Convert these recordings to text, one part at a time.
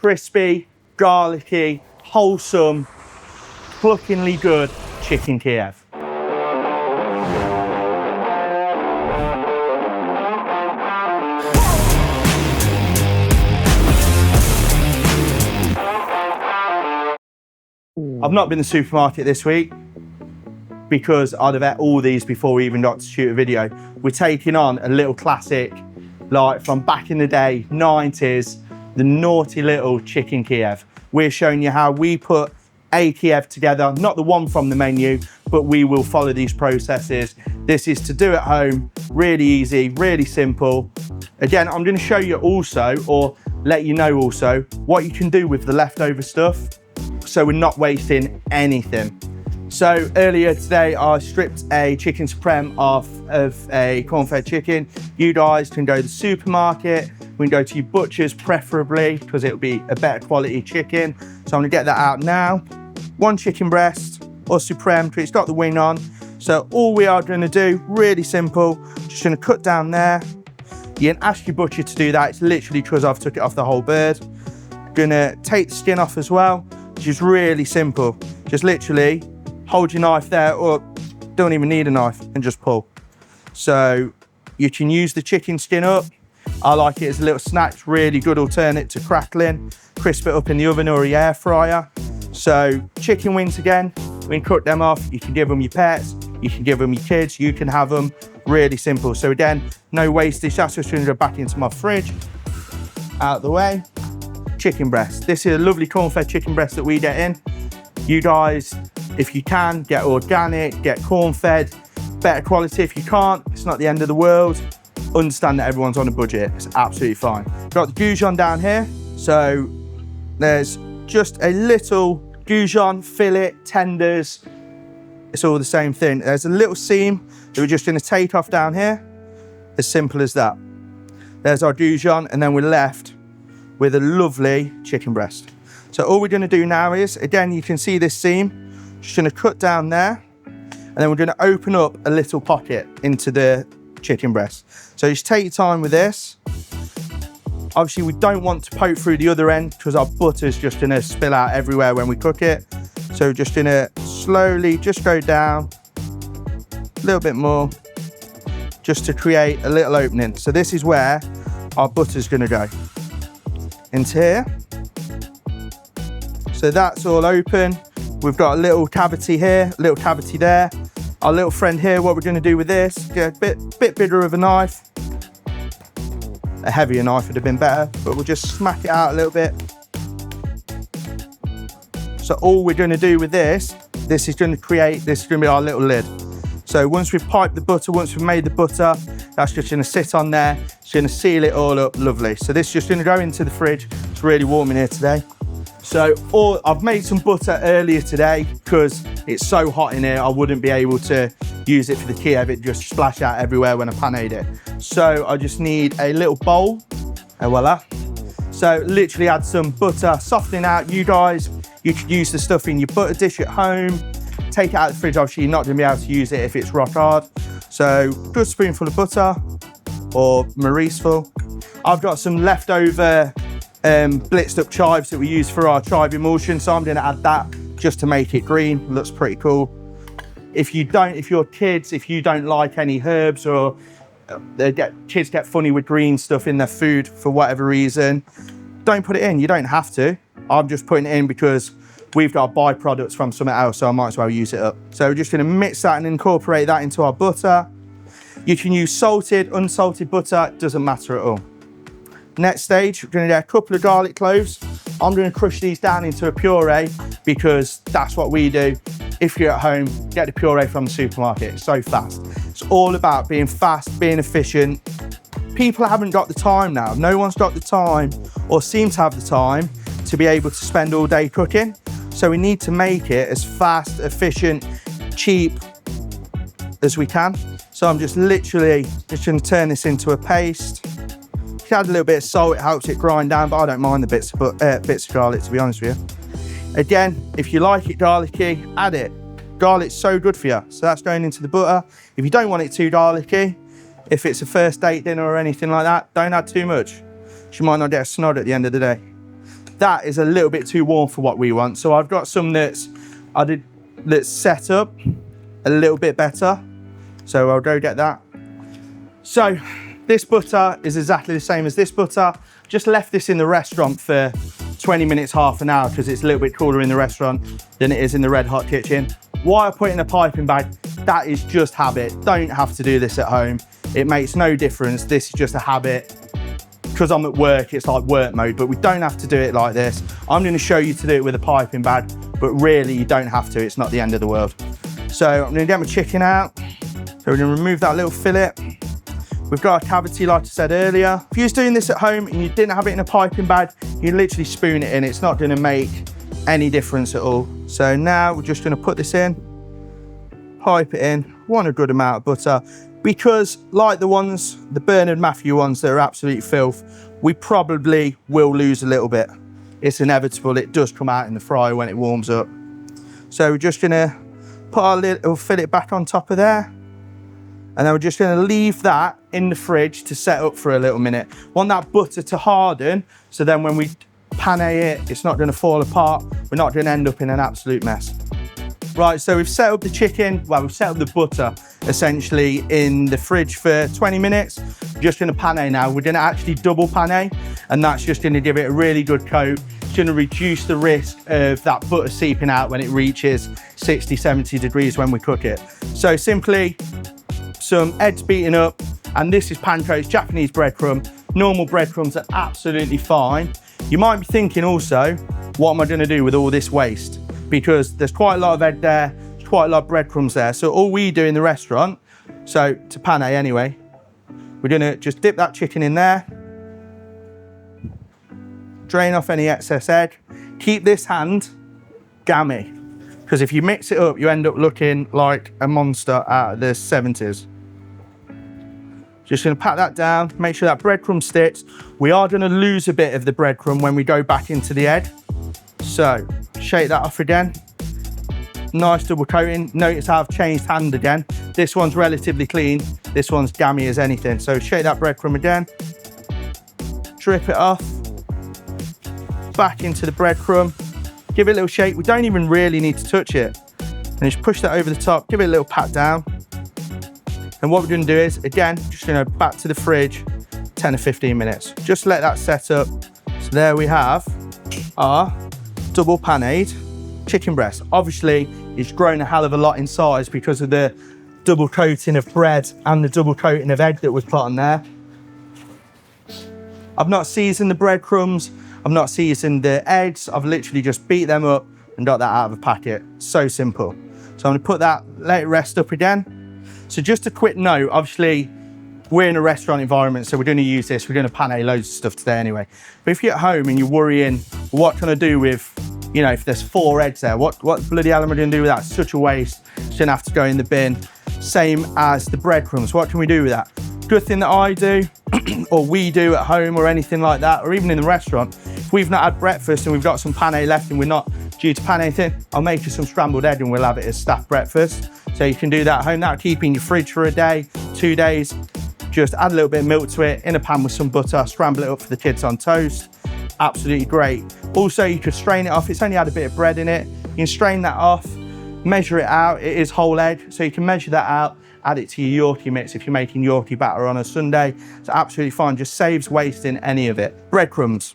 crispy, garlicky, wholesome, pluckingly good chicken Kiev. I've not been to the supermarket this week because I'd have ate all these before we even got to shoot a video. We're taking on a little classic, like from back in the day, 90s, the naughty little chicken Kiev. We're showing you how we put a Kiev together, not the one from the menu, but we will follow these processes. This is to do at home, really easy, really simple. Again, I'm gonna show you also, or let you know also, what you can do with the leftover stuff, so we're not wasting anything. So earlier today, I stripped a chicken supreme off of a corn-fed chicken. You guys can go to the supermarket, we can go to your butcher's preferably, because it'll be a better quality chicken. So I'm gonna get that out now. One chicken breast or supreme, because it's got the wing on. So all we are gonna do, really simple, just gonna cut down there. You can ask your butcher to do that, it's literally because I've took it off the whole bird. Gonna take the skin off as well, which is really simple. Just literally hold your knife there, or don't even need a knife, and just pull. So you can use the chicken skin up. I like it as a little snack, it's really good alternate to crackling. Crisp it up in the oven or the air fryer. So chicken wings again, we can cut them off. You can give them your pets, you can give them your kids, you can have them. Really simple. So again, no wastage. That's just gonna go back into my fridge. Out of the way. Chicken breast. This is a lovely corn-fed chicken breast that we get in. You guys, if you can, get organic, get corn-fed, better quality. If you can't, it's not the end of the world. Understand that everyone's on a budget. It's absolutely fine. Got the goujon down here. So there's just a little goujon, fillet, tenders. It's all the same thing. There's a little seam that we're just gonna take off down here. As simple as that. There's our goujon, and then we're left with a lovely chicken breast. So all we're gonna do now is, again, you can see this seam, just gonna cut down there, and then we're gonna open up a little pocket into the chicken breast. So just take your time with this. Obviously, we don't want to poke through the other end because our butter's just gonna spill out everywhere when we cook it. So we're just gonna slowly just go down, a little bit more, just to create a little opening. So this is where our butter's gonna go. Into here. So that's all open. We've got a little cavity here, a little cavity there. Our little friend here, what we're gonna do with this, get a bit bigger of a knife. A heavier knife would have been better, but we'll just smack it out a little bit. So all we're gonna do with this is gonna be our little lid. So once we've piped the butter, once we've made the butter, that's just gonna sit on there. It's gonna seal it all up, lovely. So this is just gonna go into the fridge. It's really warm in here today. So I've made some butter earlier today because it's so hot in here, I wouldn't be able to use it for the Kiev. It just splashed out everywhere when I panade it. So I just need a little bowl, and voila. So literally add some butter, softening out. You guys, you could use the stuff in your butter dish at home. Take it out of the fridge, obviously you're not gonna be able to use it if it's rock hard. So good spoonful of butter, or Maurice full. I've got some leftover blitzed up chives that we use for our chive emulsion, so I'm gonna add that just to make it green. Looks pretty cool. If your kids, if you don't like any herbs, or kids get funny with green stuff in their food for whatever reason, don't put it in, you don't have to. I'm just putting it in because we've got byproducts from something else, so I might as well use it up. So we're just gonna mix that and incorporate that into our butter. You can use salted, unsalted butter, it doesn't matter at all. Next stage, we're gonna get a couple of garlic cloves. I'm gonna crush these down into a puree because that's what we do. If you're at home, get the puree from the supermarket, it's so fast. It's all about being fast, being efficient. People haven't got the time now. No one's got the time, or seem to have the time, to be able to spend all day cooking. So we need to make it as fast, efficient, cheap as we can. So I'm just literally just gonna turn this into a paste. You can add a little bit of salt, it helps it grind down, but I don't mind the bits of garlic, to be honest with you. Again, if you like it garlicky, add it. Garlic's so good for you. So that's going into the butter. If you don't want it too garlicky, if it's a first date dinner or anything like that, don't add too much. You might not get a snod at the end of the day. that is a little bit too warm for what we want. So I've got some that's set up a little bit better. So I'll go get that. So this butter is exactly the same as this butter. Just left this in the restaurant for 20 minutes, half an hour, because it's a little bit cooler in the restaurant than it is in the red hot kitchen. Why I put it in a piping bag, that is just habit. Don't have to do this at home. It makes no difference. This is just a habit. Because I'm at work, it's like work mode, but we don't have to do it like this. I'm going to show you to do it with a piping bag, but really you don't have to. It's not the end of the world. So I'm going to get my chicken out. So we're going to remove that little fillet. We've got a cavity, like I said earlier. If you was doing this at home and you didn't have it in a piping bag, you literally spoon it in. It's not going to make any difference at all. So now we're just going to put this in, pipe it in, want a good amount of butter. Because like the Bernard Matthew ones that are absolute filth, we probably will lose a little bit. It's inevitable, it does come out in the fryer when it warms up. So we're just gonna put our little fillet back on top of there. And then we're just gonna leave that in the fridge to set up for a little minute. Want that butter to harden, so then when we pan it, it's not gonna fall apart. We're not gonna end up in an absolute mess. Right, so we've set up the chicken, well, we've set up the butter essentially in the fridge for 20 minutes. Just gonna pan now. We're gonna actually double pan, and that's just gonna give it a really good coat. It's gonna reduce the risk of that butter seeping out when it reaches 60, 70 degrees when we cook it. So simply some eggs beaten up, and this is panko, Japanese breadcrumb. Normal breadcrumbs are absolutely fine. You might be thinking also, what am I gonna do with all this waste? Because there's quite a lot of egg there, there's quite a lot of breadcrumbs there. So all we do in the restaurant, so to pan anyway, we're gonna just dip that chicken in there, drain off any excess egg, keep this hand gammy, because if you mix it up, you end up looking like a monster out of the 70s. Just gonna pat that down, make sure that breadcrumb sticks. We are gonna lose a bit of the breadcrumb when we go back into the egg. So, shake that off again. Nice double coating. Notice how I've changed hand again. This one's relatively clean. This one's gammy as anything. So shake that breadcrumb again. Drip it off. Back into the breadcrumb. Give it a little shake. We don't even really need to touch it. And just push that over the top. Give it a little pat down. And what we're going to do is, again, just going to back to the fridge, 10 or 15 minutes. Just let that set up. So there we have our double panade chicken breast. Obviously, it's grown a hell of a lot in size because of the double coating of bread and the double coating of egg that was put on there. I've not seasoned the breadcrumbs. I've not seasoned the eggs. I've literally just beat them up and got that out of a packet. So simple. So I'm gonna put that, let it rest up again. So just a quick note, obviously, we're in a restaurant environment, so we're gonna use this. We're gonna pan loads of stuff today anyway. But if you're at home and you're worrying, what can I do with, you know, if there's 4 eggs there, what bloody hell am I gonna do with that? It's such a waste. It's gonna have to go in the bin. Same as the breadcrumbs. What can we do with that? Good thing that I do, or we do at home or anything like that, or even in the restaurant, if we've not had breakfast and we've got some pan left and we're not due to pan anything, I'll make you some scrambled egg and we'll have it as staff breakfast. So you can do that at home. That'll keep in your fridge for a day, 2 days. Just add a little bit of milk to it in a pan with some butter, scramble it up for the kids on toast. Absolutely great. Also, you could strain it off. It's only had a bit of bread in it. You can strain that off, measure it out. It is whole egg, so you can measure that out, add it to your Yorkie mix if you're making Yorkie batter on a Sunday. It's absolutely fine, just saves wasting any of it. Breadcrumbs.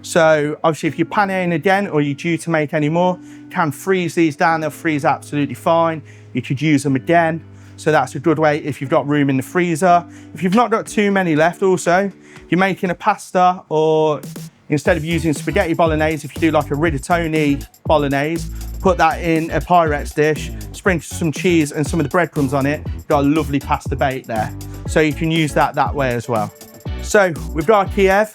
So obviously if you're panning again or you're due to make any more, you can freeze these down, they'll freeze absolutely fine. You could use them again. So that's a good way if you've got room in the freezer. If you've not got too many left also, if you're making a pasta, or instead of using spaghetti bolognese, if you do like a rigatoni bolognese, put that in a Pyrex dish, sprinkle some cheese and some of the breadcrumbs on it, you've got a lovely pasta bake there. So you can use that way as well. So we've got our Kiev.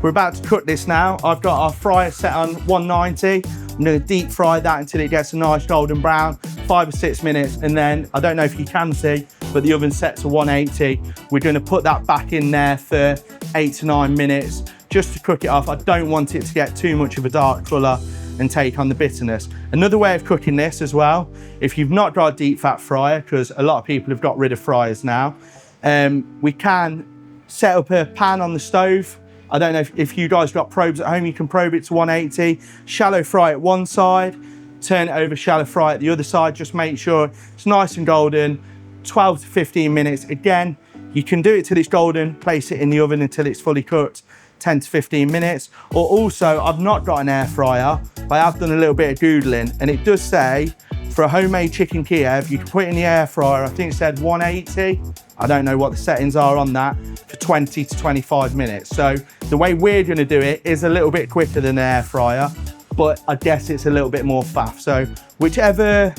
We're about to cook this now. I've got our fryer set on 190. I'm gonna deep fry that until it gets a nice golden brown, 5 or 6 minutes. And then, I don't know if you can see, but the oven set to 180. We're gonna put that back in there for 8 to 9 minutes, just to cook it off. I don't want it to get too much of a dark color and take on the bitterness. Another way of cooking this as well, if you've not got a deep fat fryer, because a lot of people have got rid of fryers now, we can set up a pan on the stove I don't know if you guys got probes at home, you can probe it to 180, shallow fry at one side, turn it over, shallow fry at the other side. Just make sure it's nice and golden, 12 to 15 minutes. Again, you can do it till it's golden, place it in the oven until it's fully cooked, 10 to 15 minutes. Or also, I've not got an air fryer, but I have done a little bit of Googling, and it does say for a homemade chicken Kiev, you can put it in the air fryer, I think it said 180. I don't know what the settings are on that, for 20 to 25 minutes. So the way we're gonna do it is a little bit quicker than an air fryer, but I guess it's a little bit more faff. So whichever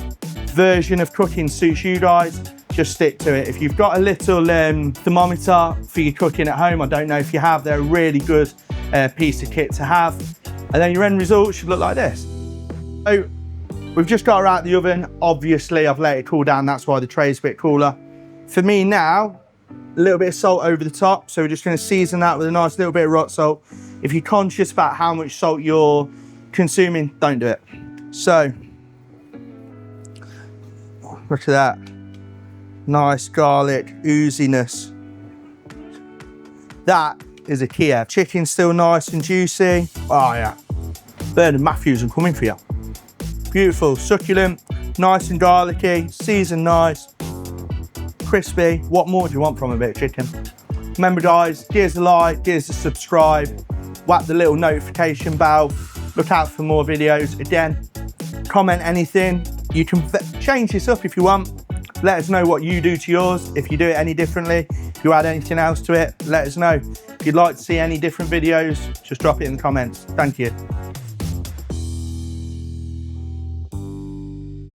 version of cooking suits you guys, just stick to it. If you've got a little thermometer for your cooking at home, I don't know if you have, they're a really good piece of kit to have. And then your end result should look like this. So we've just got her out of the oven. Obviously, I've let it cool down. That's why the tray's a bit cooler. For me now, a little bit of salt over the top. So we're just gonna season that with a nice little bit of rock salt. If you're conscious about how much salt you're consuming, don't do it. So, look at that. Nice garlic ooziness. That is a Kiev. Chicken's still nice and juicy. Oh yeah. Bernard Matthews, I'm coming for you. Beautiful, succulent, nice and garlicky, seasoned nice, crispy. What more do you want from a bit of chicken? Remember guys, give us a like, give us a subscribe, whack the little notification bell, look out for more videos. Again, comment anything. You can change this up if you want. Let us know what you do to yours. If you do it any differently, if you add anything else to it, let us know. If you'd like to see any different videos, just drop it in the comments. Thank you.